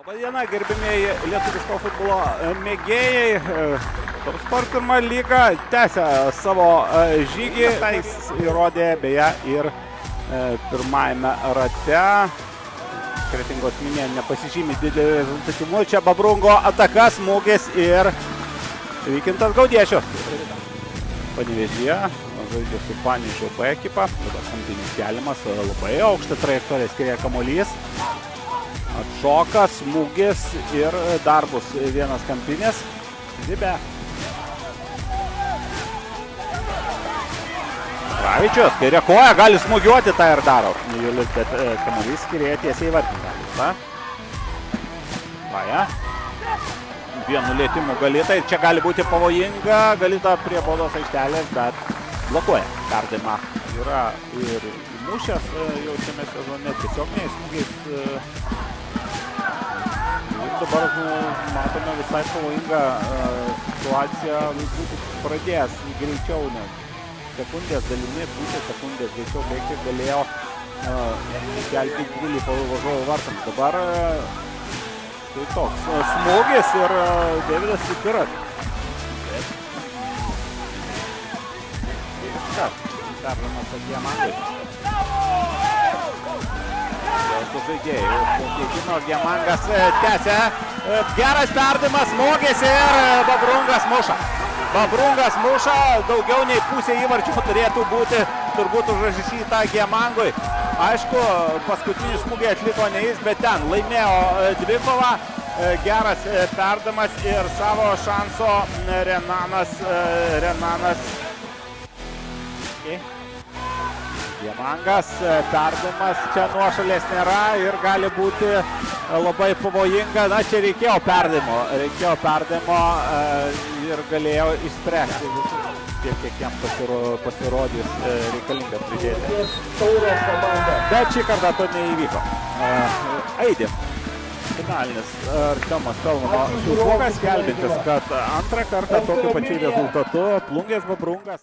Labadiena, gerbimieji lietuviško futbolo mėgėjai. Sport pirma lyga tęsia savo žygį. Tai įrodė beje ir pirmajame rate. Kretingos Minė nepasižymė dideliu rezultatyvumu. Čia Babrungo ataka, smūgis ir Vykintas Gaudiešius. Panevėžyje žaidžia su Panevėžio B ekipa. Dabar kampinis keliamas, labai aukštą trajektoriją skiria kamuolys. Atšoka, smūgis ir dar bus vienas kampinis. Zibė. Ravičius, kairė koja, gali smūgiuoti, tą ir daro. Julius, bet kamuolys skirėja tiesiai vartininką. Vaja. Vienu lėtimu Galita ir čia gali būti pavojinga. Galita prie baudos aikštelės, bet blokuoja. Perdavimą yra ir įmušęs jau šiame sezone tiesioginiais smūgiais. Dabar matome visai pavojingą situaciją, būtų pradėjęs greičiau, sekundės dalimi, pusę sekundės greičiau bėgti galėjo kelti didelį varžovų vartams. Dabar tai toks smūgis ir Deividas Sipiras. Perdamas Diamantui. Žaidėjai. Keitino Diamangas tęsia. Geras perdavimas, smūgis ir Babrungas muša. Babrungas muša, daugiau nei pusė įvarčių turėtų būti turbūt užrašyta Diamangui. Aišku, paskutinį smūgį atliko ne jis, bet ten laimėjo dvikovą. Geras perdavimas ir savo šanso Renanas. Diamangas, perdavimas, čia nuošalės nėra ir gali būti labai pavojinga. Na, čia reikėjo perdavimo ir galėjo išspręsti tiek, kiek jam pasirodys reikalinga pridėti. Bet šį kartą to neįvyko. Aidim. Finalinis Artiomas Pelnomo Šilkokas, skelbintis, kad antrą kartą tokiu pačiu rezultatu Plungės Babrungas.